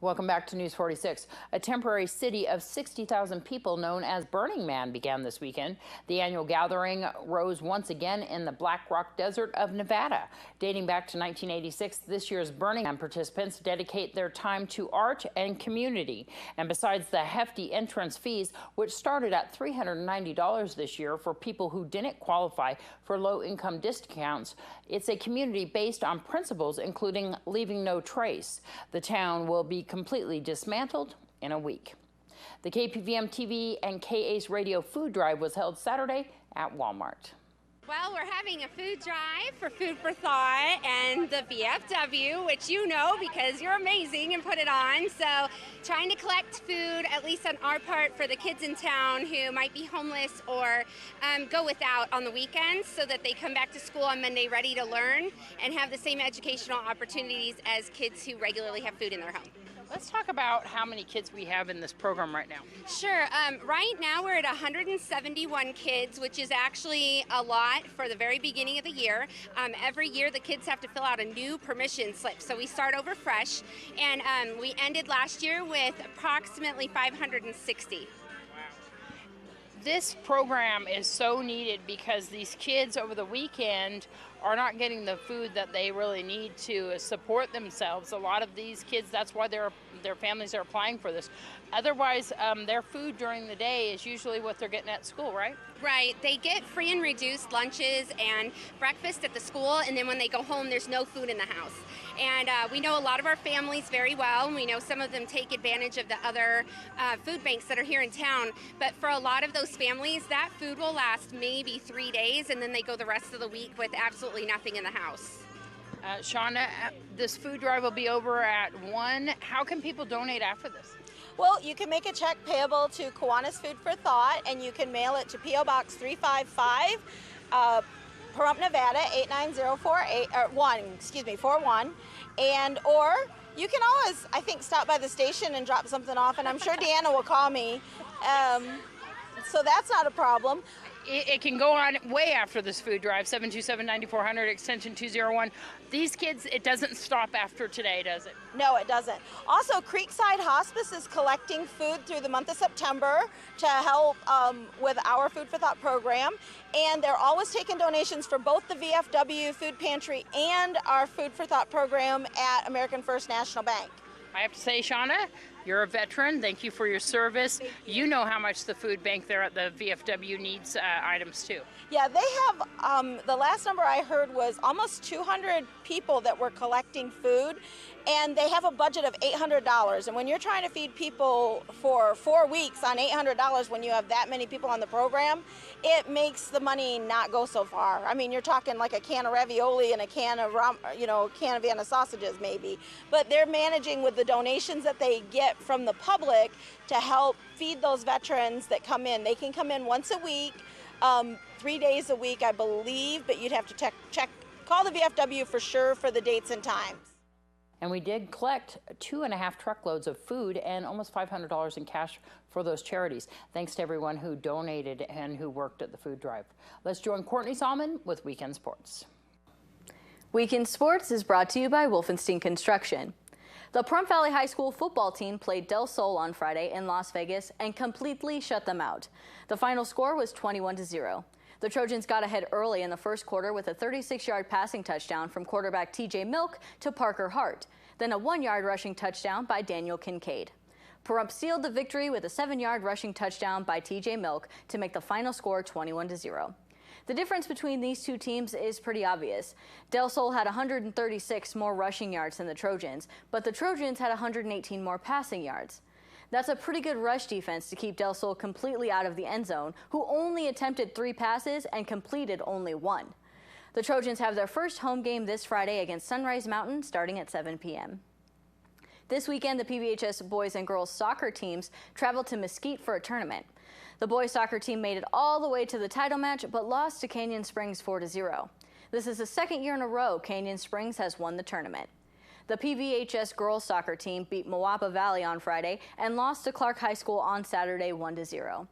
Welcome back to News 46. A temporary city of 60,000 people known as Burning Man began this weekend. The annual gathering rose once again in the Black Rock Desert of Nevada. Dating back to 1986, this year's Burning Man participants dedicate their time to art and community. And besides the hefty entrance fees, which started at $390 this year for people who didn't qualify for low-income discounts, it's a community based on principles including leaving no trace. The town will be completely dismantled in a week. The KPVM-TV and KA's radio food drive was held Saturday at Walmart. Well, we're having a food drive for Food for Thought and the VFW, which you know because you're amazing and put it on. So trying to collect food, at least on our part, for the kids in town who might be homeless or go without on the weekends so that they come back to school on Monday ready to learn and have the same educational opportunities as kids who regularly have food in their home. Let's talk about how many kids we have in this program right now. Sure. Right now we're at 171 kids, which is actually a lot for the very beginning of the year. Every year the kids have to fill out a new permission slip, so we start over fresh. And we ended last year with approximately 560. This program is so needed because these kids over the weekend are not getting the food that they really need to support themselves. A lot of these kids, that's why their families are applying for this. Otherwise, their food during the day is usually what they're getting at school, right? Right. They get free and reduced lunches and breakfast at the school, and then when they go home, there's no food in the house. And we know a lot of our families very well, and we know some of them take advantage of the other food banks that are here in town. But for a lot of those families, that food will last maybe 3 days, and then they go the rest of the week with absolutely nothing in the house. Shauna, this food drive will be over at 1. How can people donate after this? Well, you can make a check payable to Kiwanis Food for Thought, and you can mail it to P.O. Box 355, Pahrump, Nevada 89041, and or you can always, I think, stop by the station and drop something off, and I'm sure Deanna will call me, so that's not a problem. It can go on way after this food drive, 727-9400, extension 201. These kids, it doesn't stop after today, does it? No, it doesn't. Also, Creekside Hospice is collecting food through the month of September to help with our Food for Thought program. And they're always taking donations for both the VFW Food Pantry and our Food for Thought program at American First National Bank. I have to say, Shauna, you're a veteran. Thank you for your service. You know how much the food bank there at the VFW needs items too. Yeah, they have, the last number I heard was almost 200 people that were collecting food, and they have a budget of $800. And when you're trying to feed people for 4 weeks on $800, when you have that many people on the program, it makes the money not go so far. I mean, you're talking like a can of ravioli and a can of, can of Vienna sausages maybe. But they're managing with the donations that they get from the public to help feed those veterans that come in. They can come in once a week, 3 days a week, I believe, but you'd have to call the VFW for sure for the dates and times. And we did collect 2.5 truckloads of food and almost $500 in cash for those charities. Thanks to everyone who donated and who worked at the food drive. Let's join Courtney Salmon with Weekend Sports. Weekend Sports is brought to you by Wolfenstein Construction. The Pahrump Valley High School football team played Del Sol on Friday in Las Vegas and completely shut them out. The final score was 21-0. The Trojans got ahead early in the first quarter with a 36-yard passing touchdown from quarterback TJ Milk to Parker Hart, then a 1-yard rushing touchdown by Daniel Kincaid. Pahrump sealed the victory with a 7-yard rushing touchdown by TJ Milk to make the final score 21-0. The difference between these two teams is pretty obvious. Del Sol had 136 more rushing yards than the Trojans, but the Trojans had 118 more passing yards. That's a pretty good rush defense to keep Del Sol completely out of the end zone, who only attempted 3 passes and completed only 1. The Trojans have their first home game this Friday against Sunrise Mountain starting at 7 p.m. This weekend, the PVHS boys and girls soccer teams traveled to Mesquite for a tournament. The boys soccer team made it all the way to the title match, but lost to Canyon Springs 4-0. This is the second year in a row Canyon Springs has won the tournament. The PVHS girls soccer team beat Moapa Valley on Friday and lost to Clark High School on Saturday 1-0.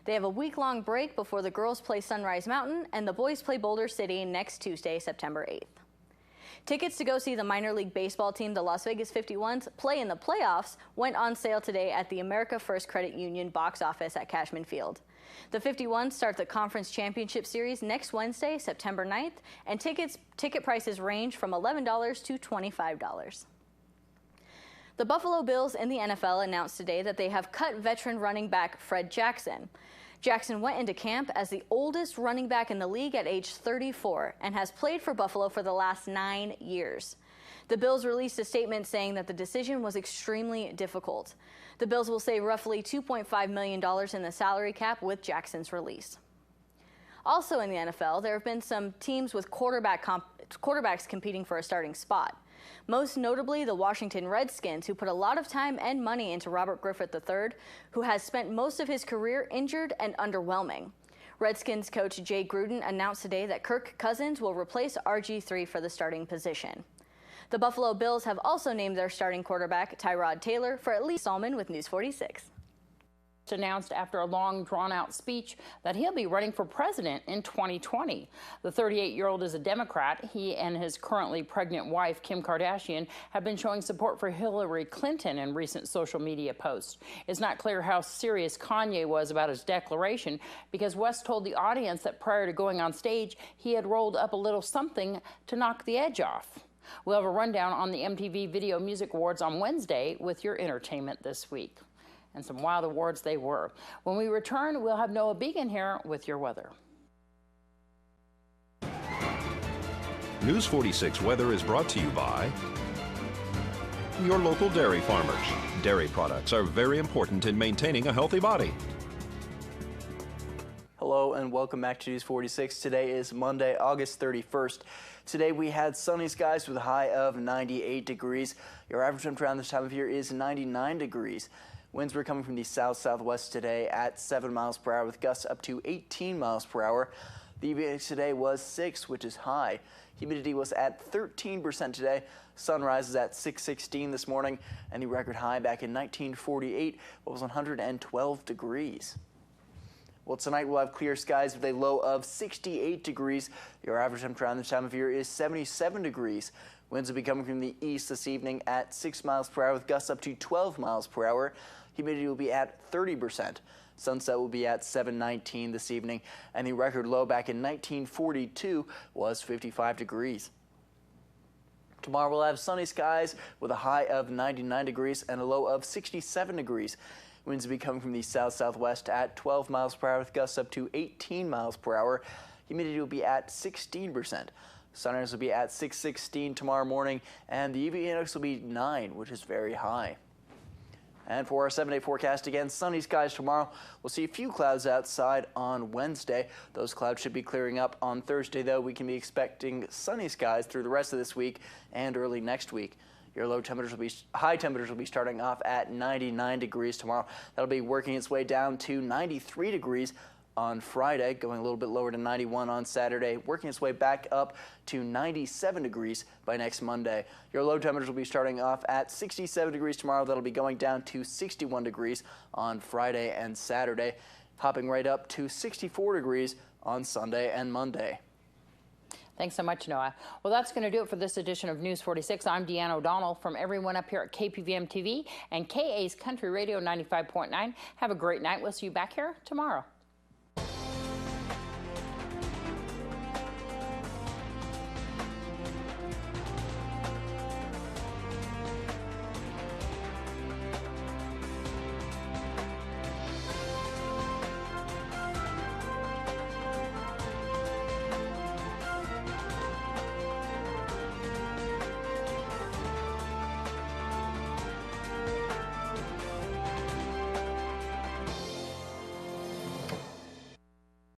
They have a week-long break before the girls play Sunrise Mountain and the boys play Boulder City next Tuesday, September 8th. Tickets to go see the minor league baseball team, the Las Vegas 51s, play in the playoffs went on sale today at the America First Credit Union box office at Cashman Field. The 51s start the Conference Championship Series next Wednesday, September 9th, and ticket prices range from $11 to $25. The Buffalo Bills in the NFL announced today that they have cut veteran running back Fred Jackson. Jackson went into camp as the oldest running back in the league at age 34 and has played for Buffalo for the last 9 years. The Bills released a statement saying that the decision was extremely difficult. The Bills will save roughly $2.5 million in the salary cap with Jackson's release. Also in the NFL, there have been some teams with quarterbacks competing for a starting spot. Most notably, the Washington Redskins, who put a lot of time and money into Robert Griffith III, who has spent most of his career injured and underwhelming. Redskins coach Jay Gruden announced today that Kirk Cousins will replace RG3 for the starting position. The Buffalo Bills have also named their starting quarterback, Tyrod Taylor, for at least Salmon with News 46. Announced after a long, drawn-out speech that he'll be running for president in 2020. The 38-year-old is a Democrat. He and his currently pregnant wife, Kim Kardashian, have been showing support for Hillary Clinton in recent social media posts. It's not clear how serious Kanye was about his declaration because West told the audience that prior to going on stage, he had rolled up a little something to knock the edge off. We'll have a rundown on the MTV Video Music Awards on Wednesday with your entertainment this week. And some wild awards they were. When we return, we'll have Noah Began here with your weather. News 46 weather is brought to you by your local dairy farmers. Dairy products are very important in maintaining a healthy body. Hello and welcome back to News 46. Today is Monday, August 31st. Today we had sunny skies with a high of 98 degrees. Your average temperature around this time of year is 99 degrees. Winds were coming from the south-southwest today at 7 miles per hour with gusts up to 18 miles per hour. The UV index today was 6, which is high. Humidity was at 13% today. Sunrise is at 6:16 this morning, and the record high back in 1948 was 112 degrees. Well, tonight we'll have clear skies with a low of 68 degrees. Your average temperature around this time of year is 77 degrees. Winds will be coming from the east this evening at 6 miles per hour with gusts up to 12 miles per hour. Humidity will be at 30%. Sunset will be at 7:19 this evening, and the record low back in 1942 was 55 degrees. Tomorrow we'll have sunny skies with a high of 99 degrees and a low of 67 degrees. Winds will be coming from the south-southwest at 12 miles per hour with gusts up to 18 miles per hour. Humidity will be at 16%. Sunrise will be at 6:16 tomorrow morning, and the UV index will be 9, which is very high. And for our 7-day forecast, again, sunny skies tomorrow. We'll see a few clouds outside on Wednesday. Those clouds should be clearing up on Thursday, though. We can be expecting sunny skies through the rest of this week and early next week. Your high temperatures will be starting off at 99 degrees tomorrow. That'll be working its way down to 93 degrees on Friday, going a little bit lower to 91 on Saturday, working its way back up to 97 degrees by next Monday. Your low temperatures will be starting off at 67 degrees tomorrow. That'll be going down to 61 degrees on Friday and Saturday, hopping right up to 64 degrees on Sunday and Monday. Thanks so much, Noah. Well, that's going to do it for this edition of News 46. I'm Deanna O'Donnell from everyone up here at KPVM-TV and KA's Country Radio 95.9. Have a great night. We'll see you back here tomorrow.